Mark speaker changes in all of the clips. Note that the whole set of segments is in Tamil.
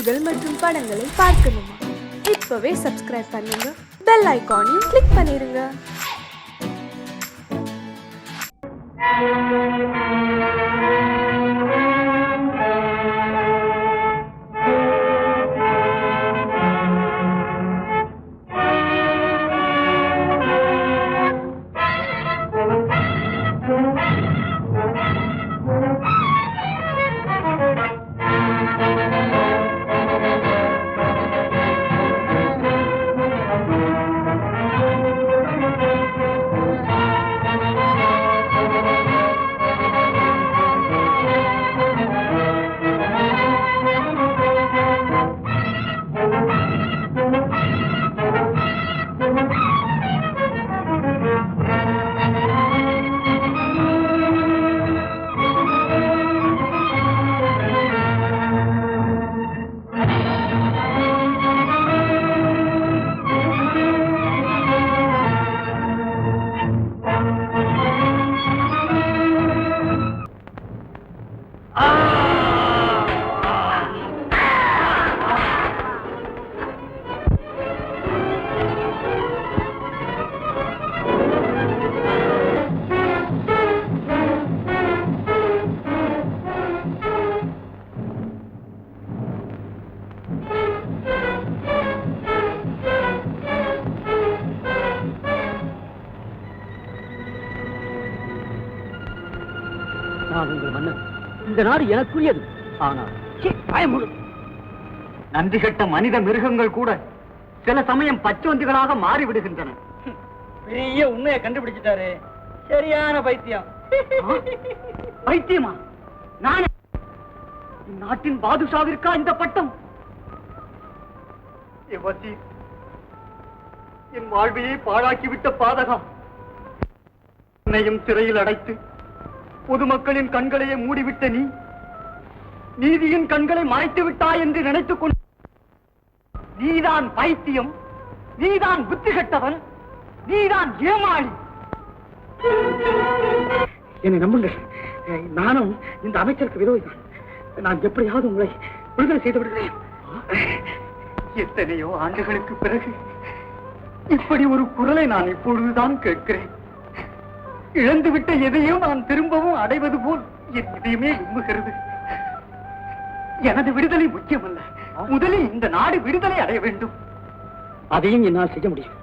Speaker 1: செய்திகள் மற்றும் படங்களை பார்க்கணுமா? இப்பவே சப்ஸ்கிரைப் பண்ணுங்க, பெல் ஐகானையும் கிளிக் பண்ணிருங்க.
Speaker 2: நான் உங்கள் மன்னன். இந்த நாடு எனக்குரியது. ஆனால் நன்றி கட்ட மனித மிருகங்கள் கூட சில சமயம் பச்சோந்திகளாக மாறிவிடுகின்றன.
Speaker 3: பெரிய உண்மையை கண்டுபிடிச்சிட்டாரு. சரியான பைத்தியம்.
Speaker 2: பைத்தியமா? நான் நாட்டின் பாதுஷாவிற்கா இந்த பட்டம்? என் வாழ்வையை பாழாக்கிவிட்ட பாதகா, என்னையும் சிறையில் அடைத்து பொதுமக்களின் கண்களையே மூடிவிட்ட நீ நீதியின் கண்களை மறைத்து விட்டாய் என்று நினைத்துக் கொண்டு நீதான் பைத்தியம், நீதான் புத்தி கெட்டவன், நீதான் ஏமாளி. என்னை நம்புங்கள், நானும் இந்த அமைச்சருக்கு விரோதிதான். நான் எப்படியாவது உங்களை விடுதலை செய்து விடுகிறேன். எத்தனையோ ஆண்டுகளுக்கு பிறகு இப்படி ஒரு குரலை நான் இப்பொழுதுதான் கேட்கிறேன். இழந்துவிட்ட எதையோ நான் திரும்பவும் அடைவது போல் என் இதயமே விரும்புகிறது. எனது விடுதலை முக்கியமல்ல, முதலில் இந்த நாடு விடுதலை அடைய வேண்டும். அதையும் என்னால் செய்ய முடியும்.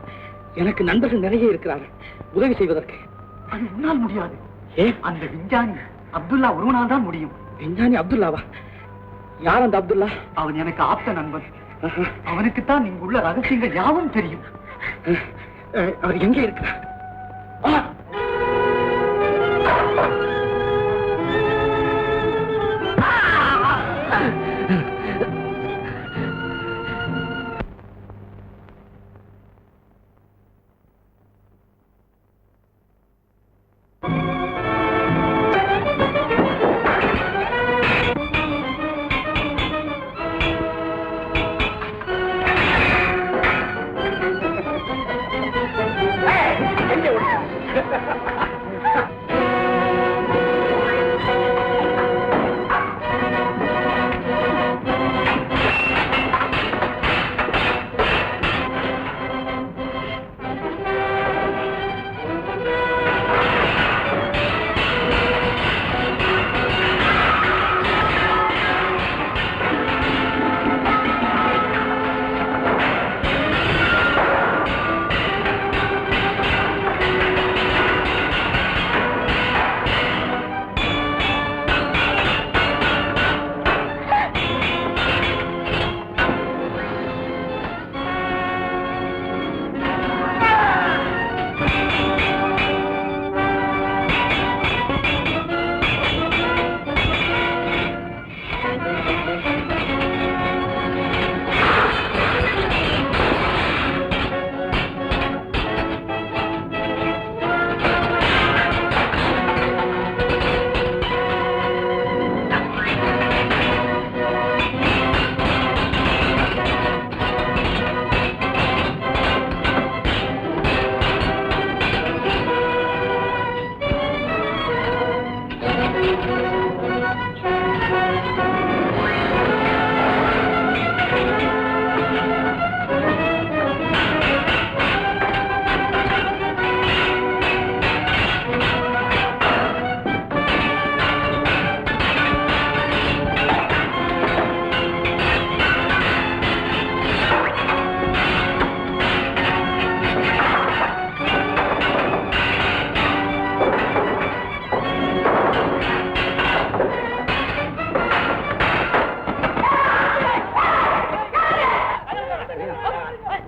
Speaker 2: எனக்கு நண்பர்கள் நிறைய இருக்கிறார்கள் உதவி செய்வதற்கு. அது உன்னால் முடியாது. ஏன்? அந்த விஞ்ஞானி அப்துல்லா ஒருவனால் தான் முடியும். விஞ்ஞானி அப்துல்லாவா? யார் அந்த அப்துல்லா? அவன் எனக்கு ஆப்த நண்பன். அவனுக்குத்தான் இங்குள்ள ரகசியங்கள் யாவும் தெரியும். அவர் எங்கே இருக்கிறார்?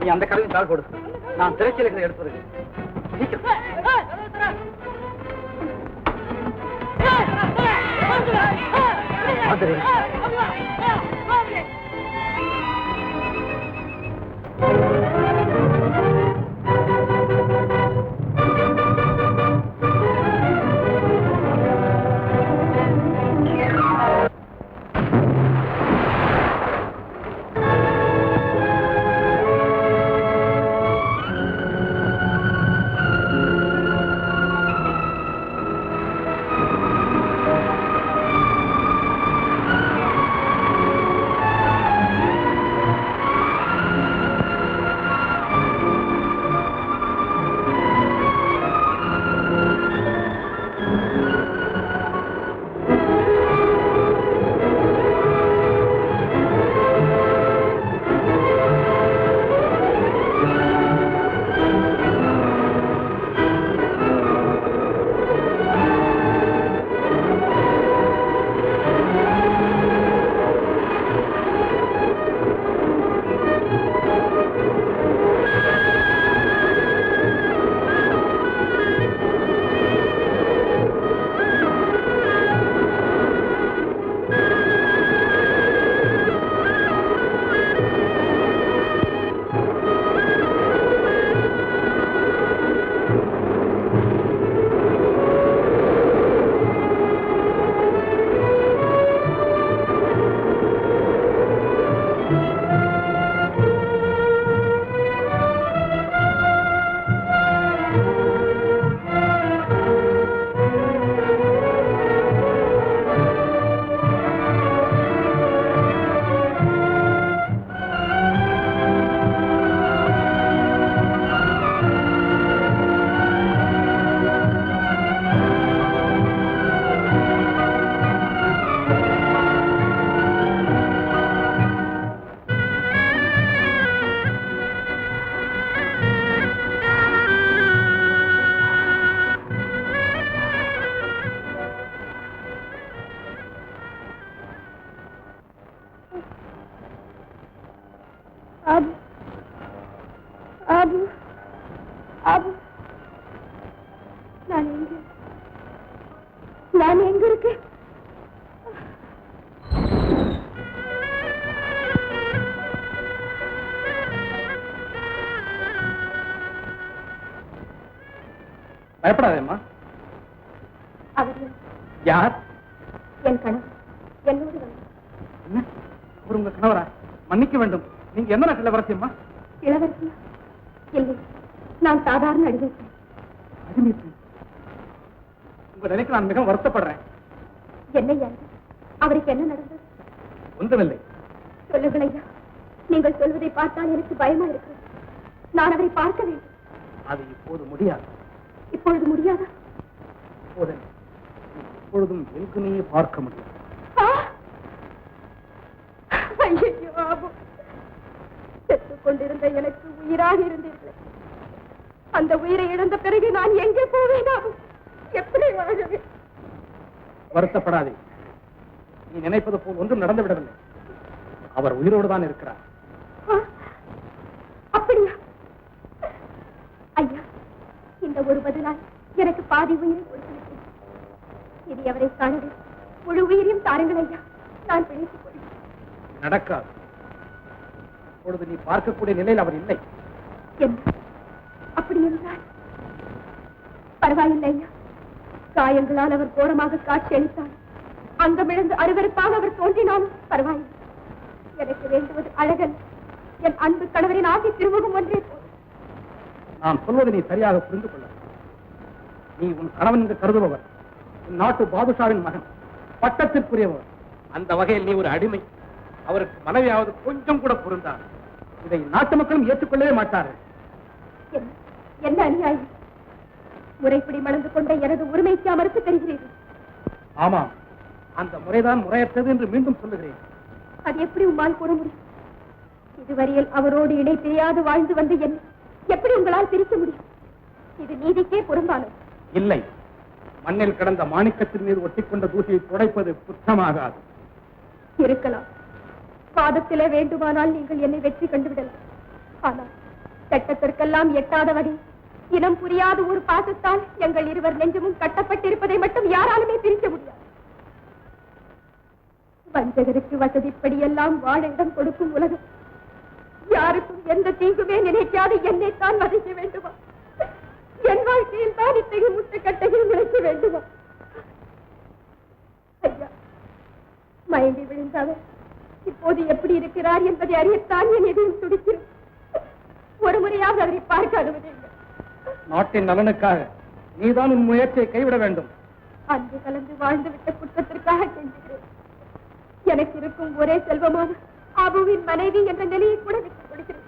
Speaker 2: நீ அந்த கதவையும் தாள் போடு. நான் திரைச்சில இருக்கிற எடுத்து வருகிறேன். சீக்கிரம். ஆதரே.
Speaker 1: நான் எங்க இருக்கேன்?
Speaker 2: பயப்படாதேம்மா.
Speaker 1: அவர்
Speaker 2: யார்?
Speaker 1: என் கணவர். என்னோடு வந்து
Speaker 2: என்ன? அவர் உங்க கணவரா? மன்னிக்க வேண்டும். நீங்க என்ன இளவரசியம்மா?
Speaker 1: இளவரசியா? இல்லை, நான் சாதாரண அடிமைப்பேன்.
Speaker 2: அடிமைப்பேன்? உங்க நிலைக்கு நான் மிகவும் வருத்தப்படுறேன்.
Speaker 1: என்னையா அவருக்கு என்ன நடந்தது?
Speaker 2: ஒன்றுமில்லை.
Speaker 1: சொல்லுங்கள் ஐயா. நீங்கள் சொல்வதை பார்த்தால் எனக்கு பயமா இருக்கு. நான் அவரை பார்க்க வேண்டும்.
Speaker 2: அது இப்போது முடியாது.
Speaker 1: இப்பொழுது முடியாதா?
Speaker 2: இப்பொழுதும் எனக்கு நீ பார்க்க முடியாது.
Speaker 1: ஐயோ, ஆபம். செத்துக் கொண்டிருந்த எனக்கு உயிராக இருந்தீர்கள். அந்த உயிரை இழந்த பிறகு நான் எங்கே போவேன்? எப்படி வாழவே?
Speaker 2: வருத்தப்படாதே. நீ நினைப்பது போல் ஒன்றும் நடந்து விடவில்லை. அவர் உயிரோடு தான் இருக்கிறார்.
Speaker 1: அப்படியா? ஐயா, இந்த ஒரு பதிலால் எனக்கு பாதி உயிரை கொடுத்து இது அவரை காணவே முழு உயிரையும் தாருங்கள் ஐயா. நான் பிழைத்துக் கொள்கிறேன்.
Speaker 2: நடக்காது. இப்பொழுது நீ பார்க்கக்கூடிய நிலையில் அவர் இல்லை.
Speaker 1: என்ன? அப்படி என்றால் பரவாயில்லை ஐயா. காயங்களால் அவர் கோரமாக காட்சி அளித்தார். அங்கமிழந்து அருவருப்பாக அவர் தோன்றினாலும் பரவாயில்லை. எனக்கு வேண்டுவது அழகன், என் அன்பு கணவரின் ஆசை திருமுகம் ஒன்றே போதும்.
Speaker 2: நான் சொல்வதை நீ சரியாக புரிந்து கொள்ள. நீ உன் கணவன் என்று கருதுபவர், உன் நாட்டு பாதுஷாவின் மகன், பட்டத்திற்குரியவர். அந்த வகையில் நீ ஒரு அடிமை. அவருக்கு மனைவியாவது கொஞ்சம் கூட பொருந்தார். இதை நாட்டு மக்களும் ஏற்றுக்கொள்ளவே மாட்டார்கள்.
Speaker 1: என்ன அநியாயம்! முறைப்படி மணந்து கொண்ட எனது உரிமைக்கு மறுத்து தருகிறீர்கள்.
Speaker 2: ஆமாம், அந்த முறைதான் முறையற்றது என்று மீண்டும் சொல்லுகிறேன்.
Speaker 1: அது எப்படி உம்மால் கூற முடியும்? இதுவரையில் அவரோடு இணை பிரியாது வாழ்ந்து வந்து என்ன எப்படி உங்களால் பிரிக்க முடியும்? இது நீதிக்கே புறம்பானது.
Speaker 2: இல்லை, மண்ணில் கிடந்த மாணிக்கத்தின் மீது ஒட்டிக்கொண்ட தூசியை துடைப்பது குற்றமாகாது.
Speaker 1: இருக்கலாம், பாதத்திலே வேண்டுமானால் நீங்கள் என்னை வெற்றி கண்டுவிடலாம். ஆனால் சட்டத்திற்கெல்லாம் எட்டாதபடி இனம் புரியாத ஒரு பாசத்தால் எங்கள் இருவர் நெஞ்சமும் கட்டப்பட்டிருப்பதை மட்டும் யாராலுமே பிரிக்க முடியாது. வஞ்சகருக்கு வசதிப்படியெல்லாம் வாழ இடம் கொடுக்கும் உலகம் யாருக்கும் எந்த தீங்குமே நினைக்காது என்னைத்தான் வதைக்க வேண்டுமா? என் வாழ்க்கையில் தான் இத்தகைய முட்டுக்கட்டைகள் உழைக்க வேண்டுமா? ஐயா, மயங்கி விழுந்தவர் இப்போது எப்படி இருக்கிறார் என்பதை அறியத்தான் என் எதையும் துடிக்கிறேன். ஒரு முறையாக அவரை பார்க்க அனுமதி இல்லை.
Speaker 2: நாட்டின் நலனுக்காக நீதான் உன் முயற்சியை கைவிட வேண்டும்.
Speaker 1: அன்பு கலந்து வாழ்ந்து விட்ட குற்றத்திற்காக கெஞ்சுகிறேன். எனக்கு இருக்கும் ஒரே செல்வமான அபுவின் மனைவி என்ற நிலையை கூட விட்டுக் கொடுக்கிறேன்.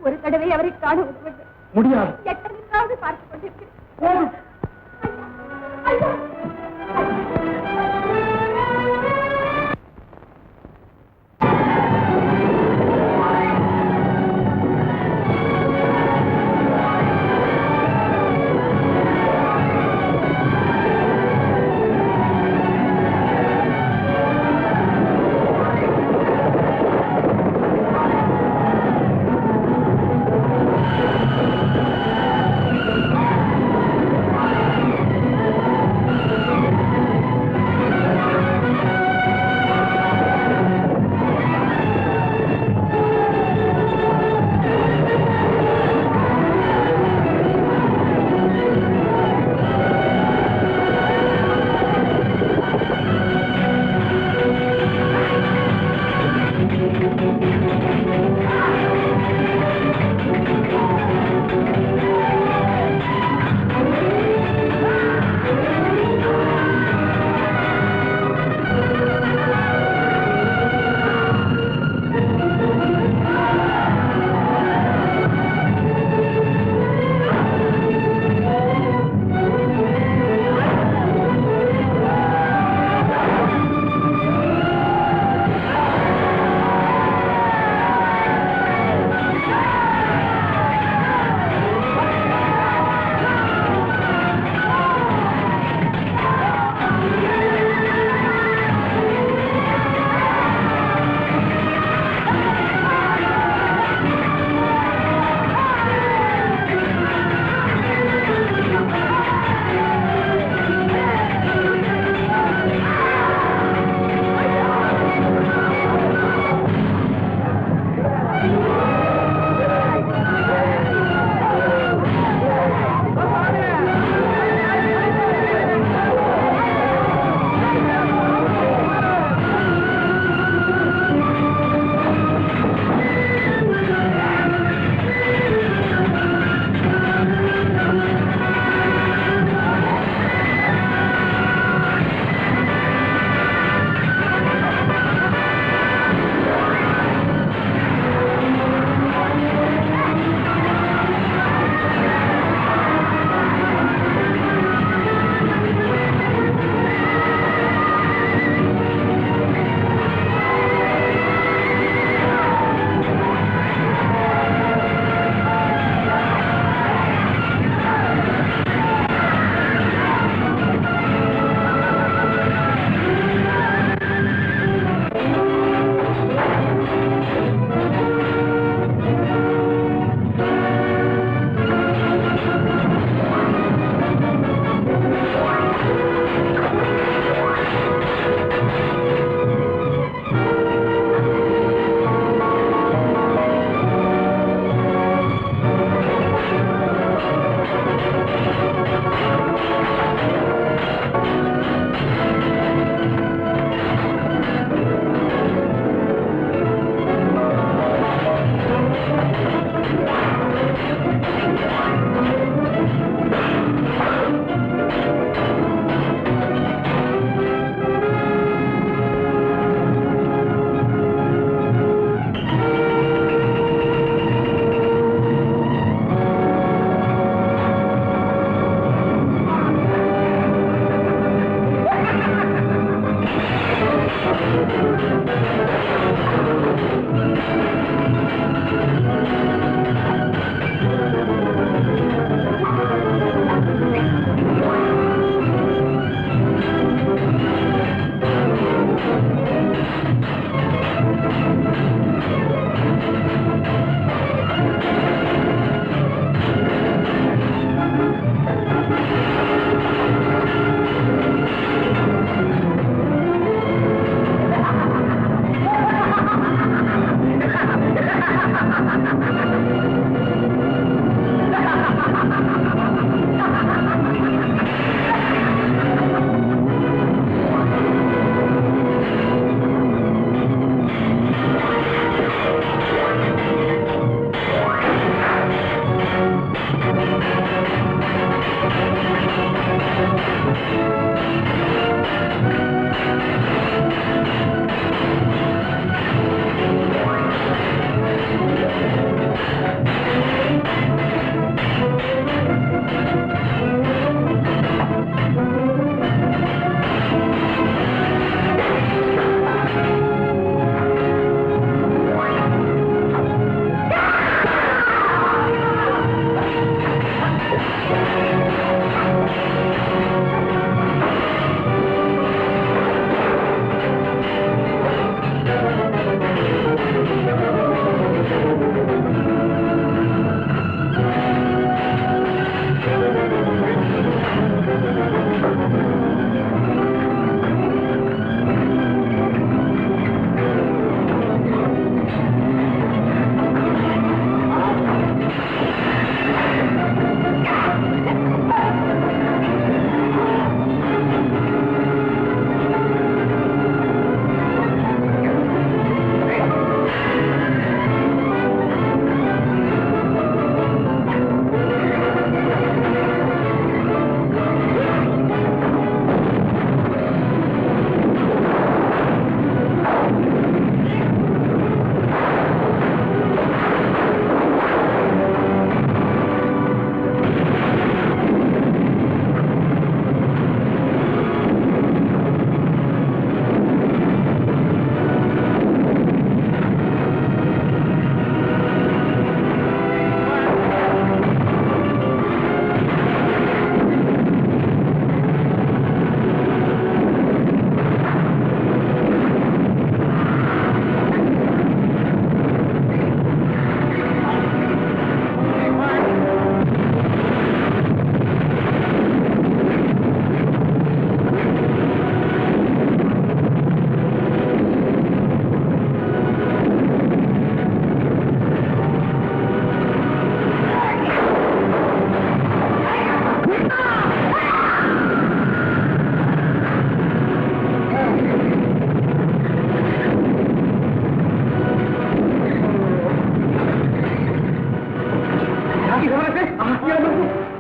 Speaker 1: ஒரு தடவை அவரை காண உதவுங்கள்.
Speaker 2: முடியாது.
Speaker 1: எட்டனிக்காவது பார்த்துக் கொண்டிருக்கிறேன்.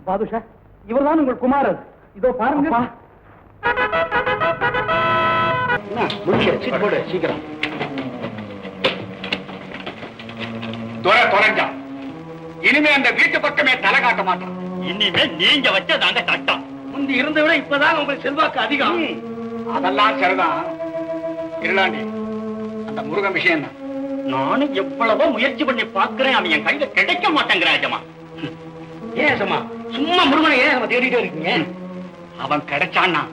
Speaker 2: பாதுஷா, இவர்தான் உங்கள் குமாரர். இதோ பாருங்க.
Speaker 4: சீக்கிரம் தொலைஞ்சான். இனிமே அந்த வீட்டு பக்கமே தலை காட்ட மாட்டான்.
Speaker 3: இனிமே நீங்க வச்சதாங்க சட்டம். முந்தி இருந்த விட இப்பதான் உங்களுக்கு செல்வாக்கு அதிகம்.
Speaker 4: அதெல்லாம் சரிதான். இருளாண்டி, அந்த முருகன் விஷயம் தான்.
Speaker 3: நானும் எவ்வளவோ முயற்சி பண்ணி பாக்குறேன், அவன் என் கையில கிடைக்க மாட்டேங்கிறான். ஏஜமா ஏன் ஏஜமா சும்மா முருகனை ஏன் நம்ம தேடிட்டே இருக்கீங்க?
Speaker 4: அவன் கிடைச்சான்னா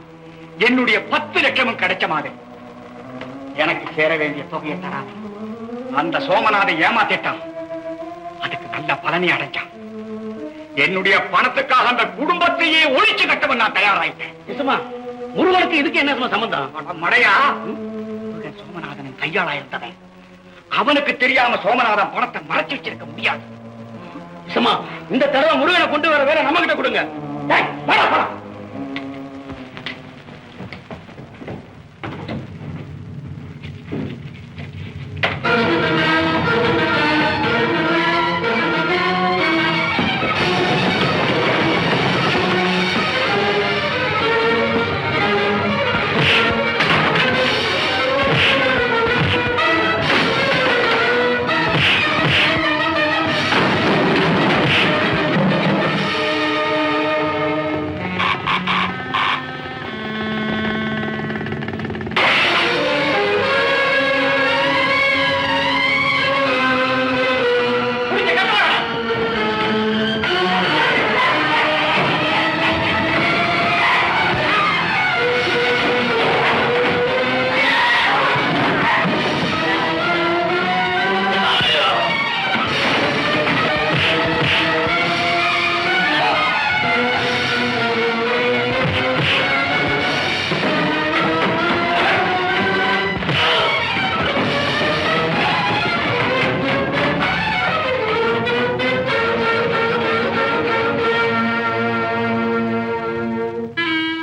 Speaker 4: என்னுடைய 10 லட்சமும் கிடைச்ச மாதிரி. எனக்கு சேர வேண்டிய தொகையை தரான். அந்த சோமநாதை ஏமாத்திட்டான். அதுக்கு நல்ல பலனை அடைஞ்சான். என்னுடைய பணத்துக்காக அந்த குடும்பத்தையே ஒழிச்சு கட்டவன் நான் தயாராயிட்டேன்.
Speaker 3: ஏஜமா முருகனுக்கு இதுக்கு என்ன சம்பந்தம்?
Speaker 4: மடையா, முருகன் சோமநாதனின் கையாளா இருந்தவன். அவனுக்கு தெரியாம சோமநாதன் பணத்தை மறைச்சு வச்சிருக்க முடியாது.
Speaker 3: ஏஜமா இந்த தடவை முருகனை கொண்டு வர வேற நம்ம கிட்ட கொடுங்க. டேய், வாடா, வாடா.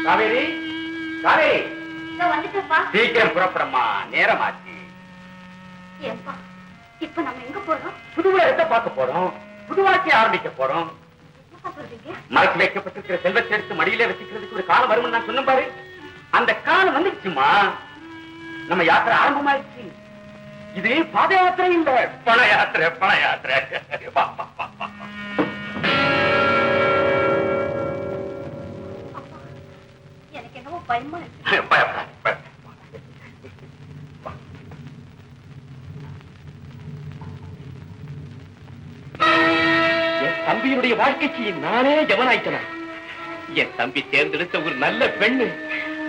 Speaker 4: காவேரி, காவேரி,
Speaker 1: வந்துட்டப்பா.
Speaker 4: சீக்கிரம் புறப்படமா, நேரமாச்சு.
Speaker 1: ஏப்பா, இப்ப நம்ம எங்க போறோம்?
Speaker 4: புது உலகத்தை பார்க்க போறோம். புது வாழ்க்கையை ஆரம்பிக்க போறோம்.
Speaker 1: என்ன சொல்றீங்க?
Speaker 4: மரத்தில் வைக்கப்பட்டிருக்கிற செல்வத்தை எடுத்து மடியில வச்சுக்கிறதுக்கு ஒரு காலம் வரும்னு நான் சொன்னேன் பாரு. அந்த காலம் வந்துச்சுமா. நம்ம யாத்திரை ஆரம்பமாயிடுச்சு. இது பாத யாத்திரை இல்ல, பண யாத்திரை. பண யாத்திரை. வா, வா, வா, வா.
Speaker 1: எனக்கு என்னவோ பயமா இருக்கு.
Speaker 4: பயப்படாத, பயப்படாத. என் தம்பியினுடைய வாழ்க்கைக்கு நானே ஜமனாயிட்டேன். என் தம்பி தேர்ந்தெடுத்த ஒரு நல்ல பெண்ணு,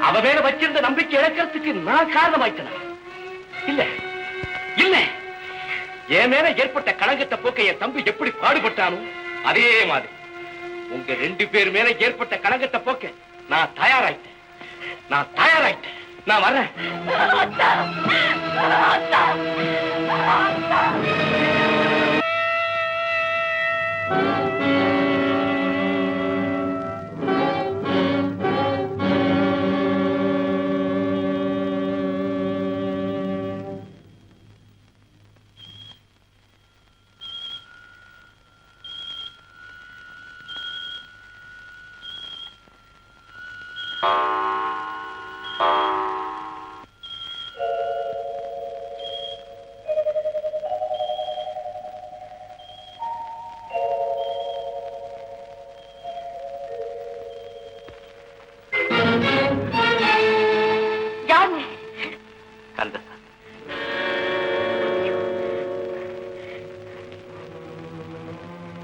Speaker 4: அவ மேல வச்சிருந்த நம்பிக்கை இழக்கிறதுக்கு நான் காரணமாயிட்டேன். இல்ல இல்ல, என் மேல ஏற்பட்ட களங்கத்தை போக்க என் தம்பி எப்படி பாடுபட்டானோ அதே மாதிரி உங்க 2 பேர் மேல ஏற்பட்ட களங்கத்தை போக்க நான் தயாராயிட்டேன். நான் வர்றேன்.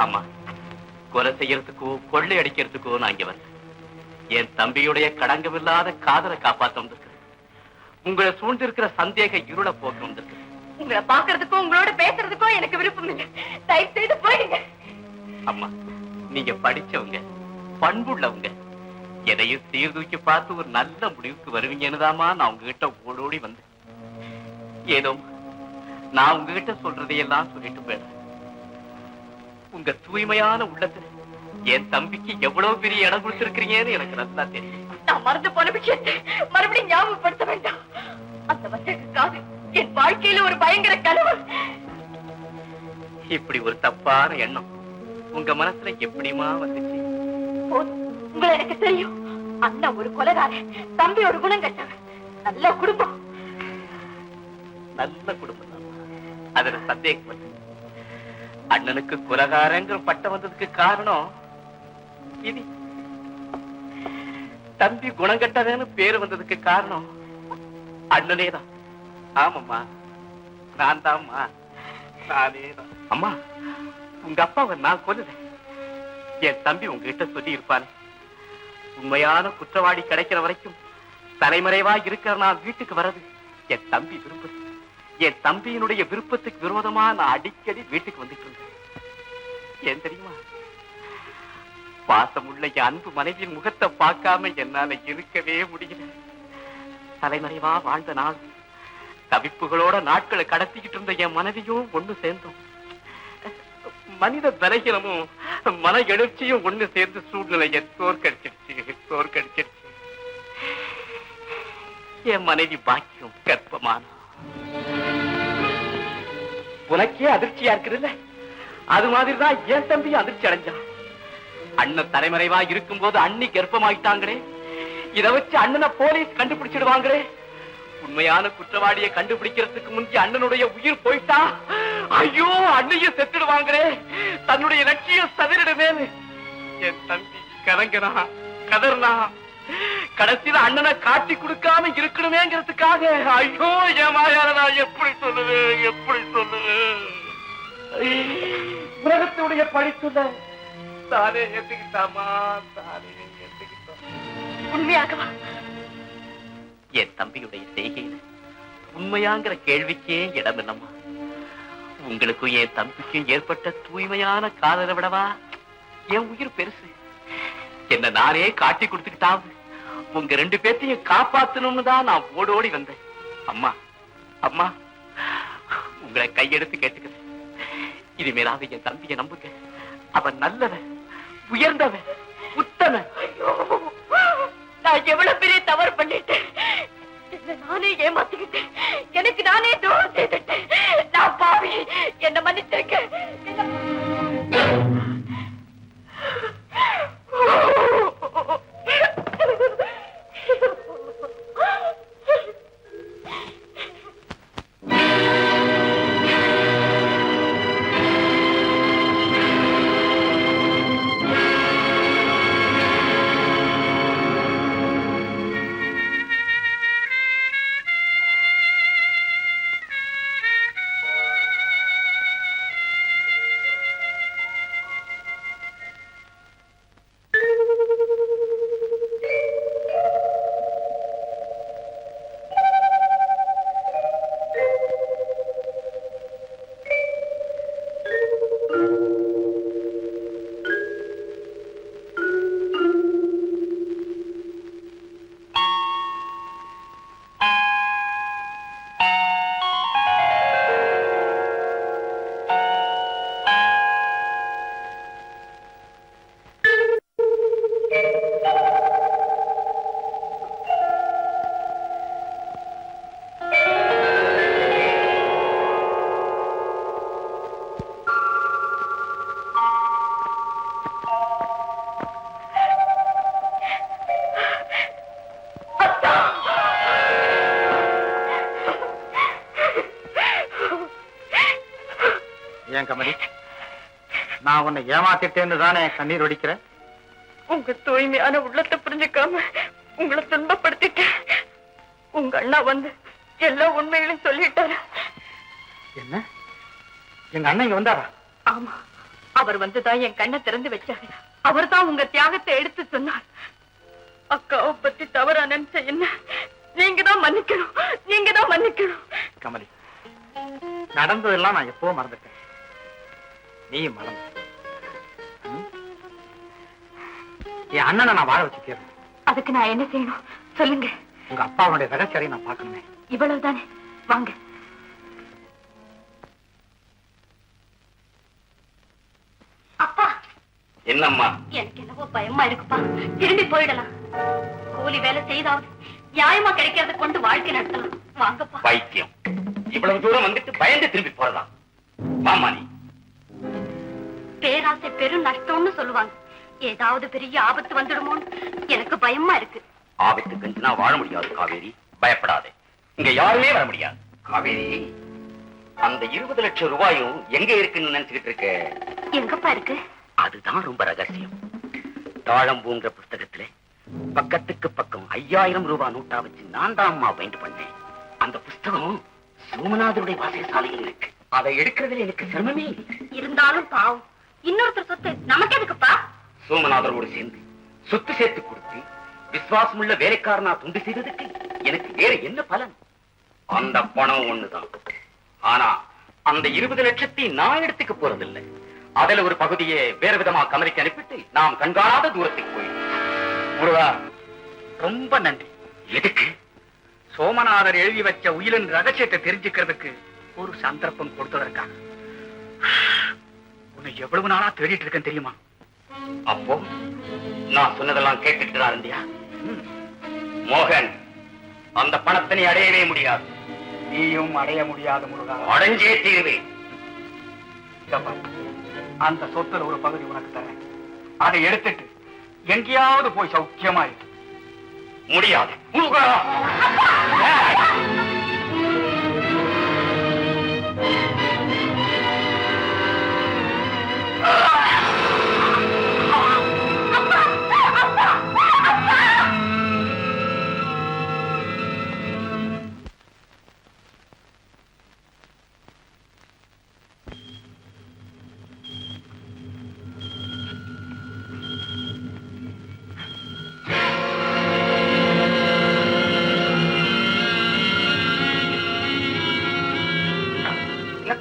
Speaker 4: அம்மா, கொலை செய்யறதுக்கோ கொள்ளை அடிக்கிறதுக்கோ நான் இங்க வந்தேன். என் தம்பியுடைய கடங்கமில்லாத காதலை காப்பாத்த வந்திருக்கிறேன். உங்களை சூழ்ந்திருக்கிற சந்தேக இருளை போக்க வந்திருக்கிறேன்.
Speaker 1: உங்களை பாக்குறதுக்கோ உங்களோட பேசுறதுக்கோ எனக்கு விருப்பம் இல்லை. தயவு செய்து போயிடுங்க.
Speaker 4: அம்மா, நீங்க படிச்சவங்க, பண்புள்ளவங்க, எதையும் சீர்தூக்கி பார்த்து ஒரு நல்ல முடிவுக்கு வருவீங்கன்னுதாமா நான் உங்ககிட்ட ஓடோடி வந்தேன். ஏதோ நான் உங்ககிட்ட சொல்றதையெல்லாம் சொல்லிட்டு போயிடுறேன். உங்க தூய்மையான உள்ளத்துல என் தம்பிக்கு எவ்வளவு பெரிய இடம் கொடுத்திருக்கிறீங்கன்னு எனக்கு நல்லா தெரியும்.
Speaker 1: நான் மறந்து போன விஷயத்தை மறுபடியும் ஞாபகப்படுத்த வேண்டாம். அந்த வசதிக்காக என் வாழ்க்கையில ஒரு பயங்கர கனவு.
Speaker 4: இப்படி ஒரு தப்பான எண்ணம் உங்க மனசுல எப்படிமா வந்துச்சு?
Speaker 1: போதும், உங்களை எனக்கு தெரியும். அண்ணன் ஒரு கொலைகாரன், தம்பி ஒரு குணம் கட்டவன். நல்ல குடும்பம்.
Speaker 4: நல்ல குடும்பம் தான், அதுல சந்தேகம். அண்ணனுக்கு குலகாரங்கிற பட்டம் வந்ததுக்கு காரணம் இது. தம்பி குணங்கட்டவன்னு பேரு வந்ததுக்கு காரணம் அண்ணனேதான். ஆமாம்மா, நான் தான்மா, நானேதான். அம்மா, உங்க அப்பாவை நான் கொல்லுறேன். என் தம்பி உங்ககிட்ட சொல்லி இருப்பானே, உண்மையான குற்றவாளி கிடைக்கிற வரைக்கும் தலைமறைவா இருக்கிற நான் வீட்டுக்கு வர்றது என் தம்பி விரும்புது. என் தம்பியினுடைய விருப்பத்துக்கு விரோதமா நான் அடிக்கடி வீட்டுக்கு வந்துட்டு இருந்தேன். ஏன் தெரியுமா? பாசமுள்ள என் அன்பு மனைவியின் முகத்தை பார்க்காம என்னால இருக்கவே முடியல. தலைமறைவா வாழ்ந்த நாள், தவிப்புகளோட நாட்களை கடத்திக்கிட்டு இருந்த என் மனைவியும் ஒண்ணு சேர்ந்தோம். மனித பலகீனமும் மன எழுச்சியும் ஒண்ணு சேர்ந்து சூழ்நிலையை தோற்கடிச்சிருச்சு. என் மனைவி பாக்கியம் கர்ப்பமான. உனக்கே அதிர்ச்சியா இருக்குதுல்ல, அது மாதிரிதான் என் தம்பி அதிர்ச்சி அடைஞ்சான். அண்ணன் தலைமறைவா இருக்கும் போது அண்ணி கர்ப்பமாயிட்டாங்களே, இத வச்சு அண்ணனை போலீஸ் கண்டுபிடிச்சிடுவாங்களே. உண்மையான குற்றவாளியை கண்டுபிடிக்கிறதுக்கு முந்தி அண்ணனுடைய உயிர் போயிட்டா ஐயோ அண்ணையும் செத்துடுவாங்களே, தன்னுடைய லட்சியம் சதிரிடுமே. என் தம்பி கலங்கனா கதர்னா, கடைசியில அண்ணனை காட்டி கொடுக்காம இருக்கணுமேங்கிறதுக்காக ஐயோ ஏமாயார நான் எப்படி சொல்லுவேன். உலகத்துடைய படிச்சுள்ள தானே ஏத்துக்கிட்டாமா, தானே ஏத்துக்கிட்டோம்.
Speaker 1: உண்மையாகவா?
Speaker 4: என் தம்பியுடைய செய்கையில உண்மையாங்கிற கேள்விக்கே இடம் இல்லம்மா. உங்களுக்கும் என் தம்பிக்கும் ஏற்பட்ட தூய்மையான காதலை விடவா என் உயிர் பெருசு. என்ன நானே காட்டி கொடுத்துக்கிட்டாவது உங்க ரெண்டு பேர்த்தையும் காப்பாத்தணும்னு தான் நான் ஓடோடி வந்தேன். அம்மா, அம்மா, உங்களை கையெடுத்து கேட்டுக்கிறேன். இனிமேலாவது என் தம்பியை நம்புங்க. அவன் நல்லவன், உயர்ந்தவன், உத்தமன்.
Speaker 1: நான் எவ்வளவு பெரிய தவறு பண்ணிட்டேன். நானே ஏமாத்திக்கிட்டேன், எனக்கு நானே துரோகம் செய்துட்டேன். நான் பாவி, என்ன மன்னிச்சிருக்க.
Speaker 2: ஏன் கமலி, நான் உன்னை ஏமாத்திட்டேன்னு தானே கண்ணீர் வடிக்கிறேன்?
Speaker 1: உங்க தூய்மையான உள்ளத்தை புரிஞ்சுக்காம உங்களை துன்பப்படுத்திட்டேன். உங்க அண்ணா வந்து எல்லா உண்மைகளையும் சொல்லிட்டாரு.
Speaker 2: என்ன, எங்க அண்ணன் இங்க வந்தாரா?
Speaker 1: ஆமா, அவர் வந்துதான் என் கண்ணை திறந்து வச்சாரு. அவர் தான் உங்க தியாகத்தை எடுத்து சொன்னார். அக்காவை பத்தி தவறா நினைச்ச என்ன நீங்க தான் மன்னிக்கணும், நீங்க தான் மன்னிக்கணும்.
Speaker 2: கமலி, நடந்ததெல்லாம் நான் எப்போ மறந்துட்டேன், நீ மறந்து. என் அண்ணனை நான் வாழ வச்சு தீரணும்.
Speaker 1: அதுக்கு நான் என்ன செய்யணும் சொல்லுங்க.
Speaker 2: உங்க அப்பாவுடைய ரகசியத்தை நான் பார்க்கணுமே.
Speaker 1: இவ்வளவுதானே, வாங்க. அப்பா,
Speaker 4: என்னம்மா?
Speaker 1: எனக்கு என்னவோ பயமா இருக்குப்பா. திரும்பி போயிடலாம். கூலி வேலை செய்தாவது நியாயமா கிடைக்கிறத கொண்டு வாழ்க்கை நடத்தலாம். வாங்கப்பா.
Speaker 4: பைத்தியம், இவ்வளவு தூரம் வந்துட்டு பயந்து திரும்பி போறலாம். மாமா, நீ
Speaker 1: பேராசை பெரும் நஷ்டம்னு சொல்லுவாங்க. ஏதாவது பெரிய ஆபத்து வந்துடுமோ எனக்கு பயமா இருக்கு.
Speaker 3: ஆபத்து கஞ்சினா வாழ முடியாது காவேரி, பயப்படாதே. இங்க யாருமே வர முடியாது. காவேரி, அந்த 20 லட்சம் ரூபாயும் எங்க இருக்குன்னு நினைச்சுக்கிட்டு இருக்க?
Speaker 1: எங்கப்பா இருக்கு?
Speaker 3: அதுதான் ரொம்ப ரகசியம். தாழம்பூங்கிற புஸ்தகத்துல பக்கத்துக்கு பக்கம் 5000 ரூபாய் நோட்டா வச்சு நான் தான் அம்மா பெயிண்ட் பண்ணேன். அந்த புஸ்தகம் சோமநாதருடைய வாசகசாலையில் இருக்கு. அதை எடுக்கிறதுல எனக்கு சிரமமே இல்லை.
Speaker 1: இருந்தாலும் பாவம், இன்னொருத்தர் சொத்து நமக்கு எதுக்குப்பா?
Speaker 3: சோமநாதரோடு சேர்ந்து சொத்து சேர்த்து கொடுத்து விசுவாசம் உள்ள வேலைக்காரனா துண்டு செய்ததுக்கு எனக்கு வேற என்ன பலன்? அந்த பணம் ஒண்ணுதான். ஆனா அந்த 20 லட்சத்தை நான் எடுத்துக்க போறதில்லை. அதுல ஒரு பகுதியை வேற விதமா கமரிக்கு அனுப்பிட்டு நாம் கண்காணாத தூரத்துக்கு போய். முருகா, ரொம்ப நன்றி. எதுக்கு? சோமநாதர் எழுதி வச்ச உயிரின் ரகசியத்தை தெரிஞ்சுக்கிறதுக்கு ஒரு சந்தர்ப்பம் கொடுத்ததற்காக. உன்னை எவ்வளவு நாளா தேடிட்டு இருக்கேன் தெரியுமா? அப்போ நான் சொன்னதெல்லாம் கேட்டுட்டு தான் இருந்தியா? மோகன், அந்த பணத்தை நீ அடையவே முடியாது. நீயும் அடைய முடியாது முருகா. அடைஞ்சே தீருவேன். அந்த சொத்துல ஒரு பகுதி உனக்கு தரேன். அதை எடுத்துட்டு எங்கேயாவது போய் சௌக்கியமாய். முடியாது முருகா.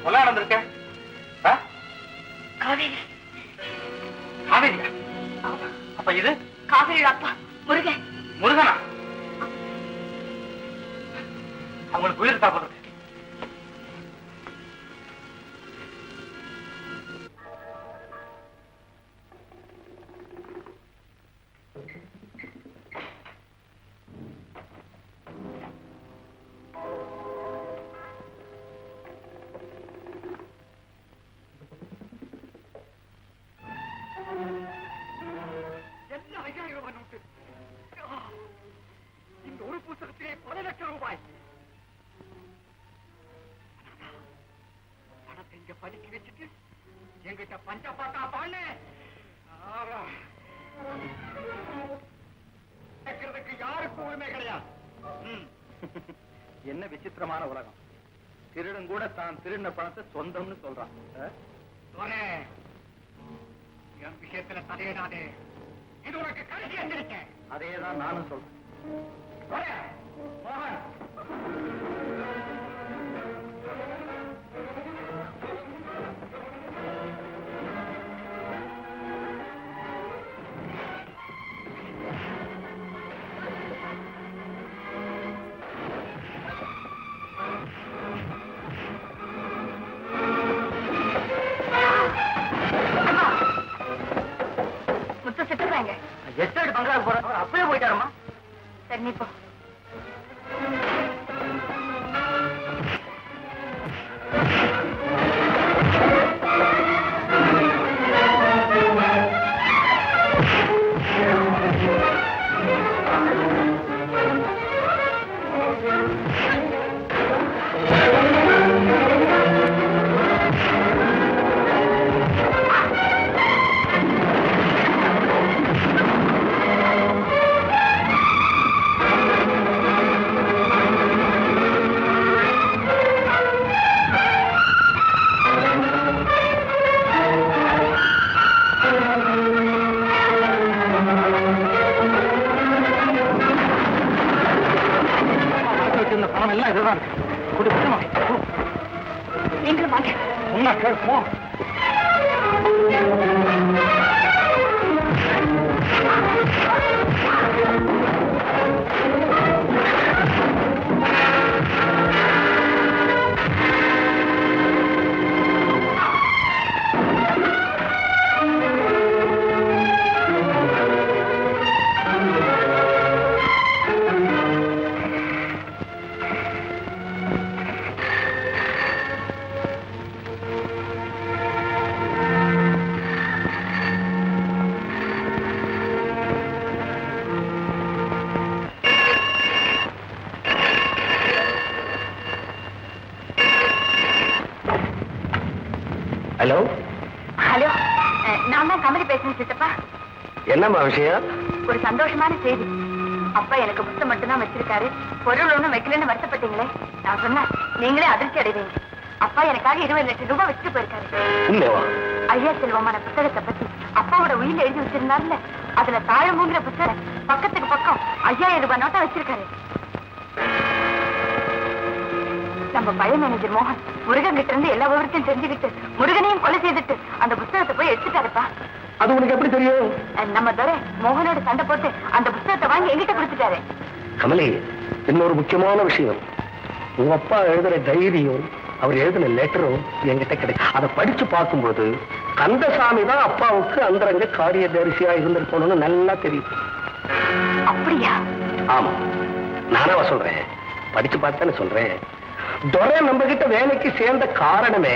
Speaker 3: கொலை நடந்திருக்க?
Speaker 1: காவேரி.
Speaker 3: காவேரியா? அப்ப இது
Speaker 1: காவேரி அப்பா முருகன்.
Speaker 3: முருகனா? அவங்களுக்கு உயிர் தாக்குறது. இந்த ஒரு புத்தகத்திலே 10 லட்சம் ரூபாய். பணத்தை இங்க பதுக்கி வச்சுட்டு எங்கிட்ட பஞ்ச பாட்டா பாடு. யாருக்கும் உரிமை கிடையாது. என்ன விசித்திரமான உலகம். திருடன் கூட தான் திருடின பணத்தை சொந்தம்னு சொல்றான். என் விஷயத்துல தலையிடாதே. இது உனக்கு கடைசி எந்திரிக்க. அதேதான் நானும் சொல்றேன். மோகன்,
Speaker 1: முத்து செத்துறாங்க.
Speaker 3: எஸ்டேட் பங்களாவுக்கு போற அப்பவே போயிட்டாருமா.
Speaker 1: சரி நீ போ. பணம் எல்லாம் இதுதான் இருக்கு. நீங்களும் வாங்க.
Speaker 3: சொன்னா கேட்போம்.
Speaker 4: ஹலோ
Speaker 1: ஹலோ, நான் தான் கமலி பேசுறேன் சித்தப்பா.
Speaker 4: என்னம்மா விஷயம்?
Speaker 1: ஒரு சந்தோஷமான செய்தி. அப்பா எனக்கு புத்தகம் மட்டும்தான் வச்சிருக்காரு, பொருள் ஒண்ணும் வைக்கலன்னு வருத்தப்பட்டீங்களே. நான் சொன்னா நீங்களே அதிர்ச்சி அடைவீங்க. அப்பா எனக்காக 20 லட்சம் ரூபாய் வச்சுட்டு போயிருக்காரு.
Speaker 4: உண்மையா?
Speaker 1: ஐயா செல்வமான புத்தகத்தை பத்தி அப்பாவோட உயிர் எழுதி வச்சிருந்தாருல, அதுல தாழம்பூங்கிற புத்தகம் பக்கத்துக்கு பக்கம் 5000 ரூபாய் நோட்டா வச்சிருக்காரு. நம்ம பழைய மேனேஜர் மோகன் முருகன் கிட்ட இருந்து எல்லா விவரத்தையும் தெரிஞ்சுக்கிட்டு முருகனையும் கொலை செய்துட்டு அந்த புத்தகத்தை போய் எடுத்துட்டாருப்பா.
Speaker 4: அது உனக்கு எப்படி தெரியும்?
Speaker 1: நம்ம துரை மோகனோட சண்டை போட்டு அந்த புத்தகத்தை வாங்கி எங்கிட்ட கொடுத்துட்டாரு.
Speaker 4: கமலி, இன்னொரு முக்கியமான விஷயம். உங்க அப்பா எழுதுற டைரியும் அவர் எழுதின லெட்டரும் என்கிட்ட கிடைக்கும். அதை படிச்சு பார்க்கும்போது கந்தசாமி தான் அப்பாவுக்கு அந்தரங்க காரியதரிசியா இருந்திருக்கணும்னு நல்லா தெரியும்.
Speaker 1: அப்படியா?
Speaker 4: ஆமா, நானாவா சொல்றேன், படிச்சு பார்த்தானே சொல்றேன். துரை நம்ம கிட்ட வேலைக்கு சேர்ந்த காரணமே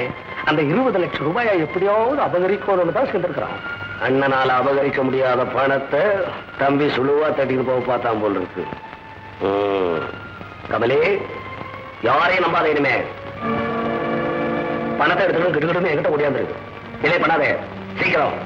Speaker 4: அந்த 20 லட்சம் ரூபாயை எப்படியாவது அபகரிக்கணும்னு தான் சேர்ந்திருக்கிறான். அண்ணனால அபகரிக்க முடியாத பணத்தை தம்பி சுழுவா தட்டிட்டு போக பார்த்தான் போல் இருக்கு. கமலே, யாரையும் நம்பாத. இனிமே பணத்தை எடுத்துக்கணும் கிட்டுக்கிட்டு என்கிட்ட ஓடியாந்துருக்கு. இல்லை பண்ணாதே, சீக்கிரம்.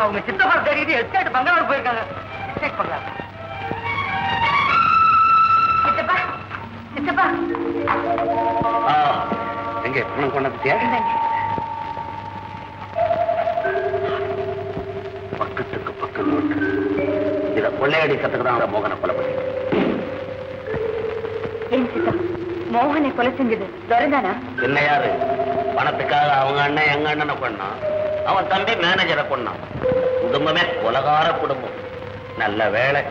Speaker 2: அவங்க சித்தப்பா தேடி எஸ்டேட் பங்களாவுக்கு போயிருக்காங்க. எஸ்டேட் பங்களா.
Speaker 1: சித்தப்பா, சித்தப்பா.
Speaker 4: எங்க பணம் கொண்டாந்துட்டியா? பக்கத்துக்கு பக்கம் நோட்டு. இத கொள்ளையடி கத்துக்குதான் மோகனை கொலை பண்ணி.
Speaker 1: ஏன் சித்தா, மோகனை கொலை செஞ்சது துரைதானா?
Speaker 4: என்ன யாரு? பணத்துக்காக அவங்க அண்ணன் எங்க அண்ணனை கொண்டான், அவன் தம்பி மேனேஜரை கொண்டான். குடும்பமே கொலகார குடும்பம். நல்ல வேலை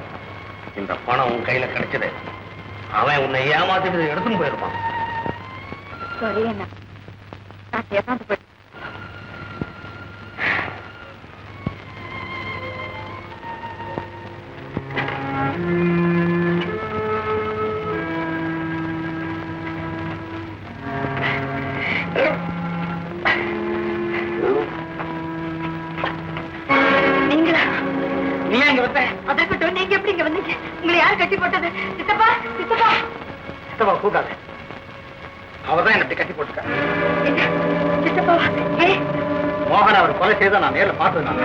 Speaker 4: இந்த பணம் உன் கையில கிடைச்சது. அவன் உன்னை ஏமாத்திட்டு எடுத்துன்னு போயிருப்பான்.
Speaker 1: சரி என்ன, நான் ஏமாந்து போயிட்டேன். அதற்கட்டும் நீங்க எப்படி இங்க வந்தீங்க? உங்களை யார் கட்டி போட்டது? சித்தப்பா, சித்தப்பா.
Speaker 2: சித்தப்பா கூட்டாது. அவதான் என்ன கட்டி போட்டுக்க.
Speaker 1: சித்தப்பாவா? ஏ
Speaker 2: மோகன் அவர் கொலை செய்த நான் நேரில் பார்த்தது. நான்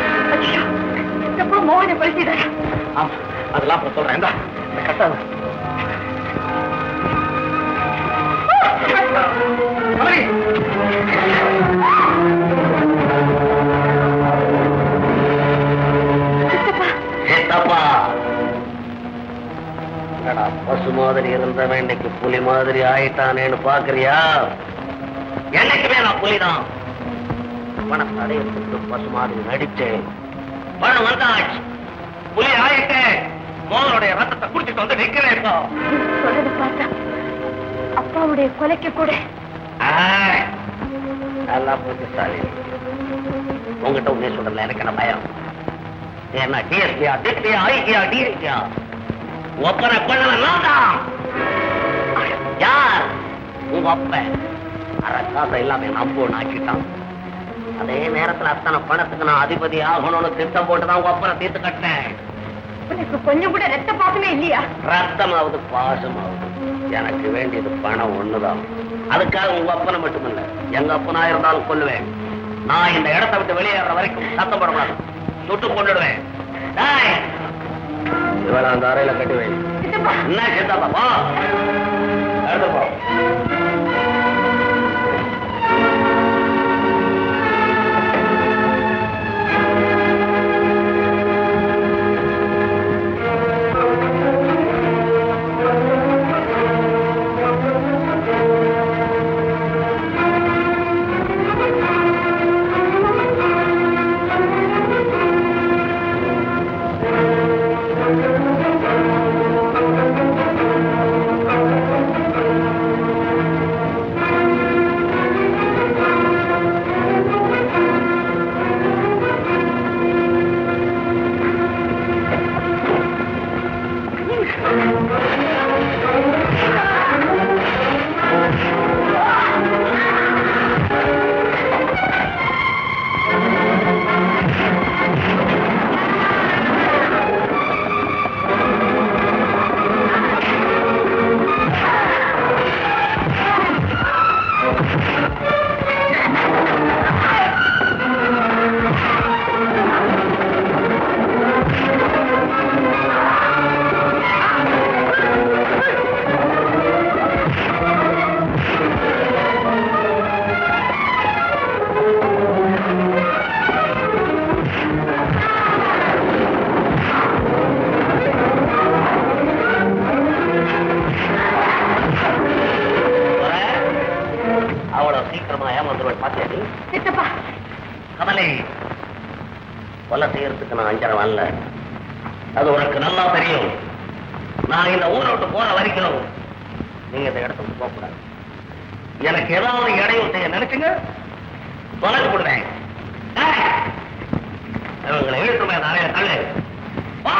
Speaker 1: சித்தப்பா மோகனை கொலை செய்தாரா?
Speaker 2: ஆமா, அதெல்லாம் அப்புறம் சொல்றேன். இந்த கட்டாது.
Speaker 4: பசு மாதிரி இருந்தவன் இன்னைக்கு புலி மாதிரி ஆயிட்டானேன்னு பாக்குறியா? என்னைக்குமே நான் புலிதான். பணத்தை அடையத்துக்கு பசு மாதிரி நடிச்சேன். பணம் வந்தாச்சு, புலி ஆயிட்டேன். மோகனுடைய ரத்தத்தை குடிச்சிட்டு வந்து நிக்கிறேன்.
Speaker 1: சொல்றது பார்த்தா அப்பாவுடைய கொலைக்கு கூட
Speaker 4: நல்லா புத்திசாலி. உங்ககிட்ட உண்மையை சொல்றல எனக்கு என்ன பயம்? என்ன டிஎஸ்பியா, டிபியா, ஐக்கியா, டிஐக்கியா? ஒப்பனை பண்ணலாம். யார்? உங்க அப்ப அரசாசம் இல்லாம நம்புன்னு ஆக்கிட்டான். அதே நேரத்துல அத்தனை பணத்துக்கு நான் அதிபதி ஆகணும்னு திட்டம் போட்டுதான் உங்க அப்பனை தீர்த்து கட்டேன்.
Speaker 1: உனக்கு கொஞ்சம் கூட ரத்த பாசமே இல்லையா?
Speaker 4: ரத்தமாவது பாசமாவது எனக்கு வேண்டியது பணம் ஒண்ணுதான். அதுக்காக உங்க அப்பனை மட்டுமில்ல, எங்க அப்பனா இருந்தாலும் கொல்லுவேன். நான் இந்த இடத்தை விட்டு வெளியேற வரைக்கும் சத்தம் போடக்கூடாது, சுட்டு கொண்டுடுவேன். இவளை அந்த அறையில கட்டி வை. என்ன சித்தப்பா? எடுத்துப்போ.
Speaker 5: வந்துருவேன் பாத்தியாடி
Speaker 1: சித்தப்பா
Speaker 5: கமலே கொலை செய்யறதுக்கு நான் அஞ்சரை வரல அது உனக்கு நல்லா தெரியும் நான் இந்த ஊரை விட்டு போற வரைக்கும் நீங்க இந்த இடத்துக்கு போக கூடாது எனக்கு ஏதாவது இடையூறு செய்ய நினைச்சுங்க தொலைச்சு கொடுவேன் இவங்களை இழுத்துமே நானே தள்ளு வா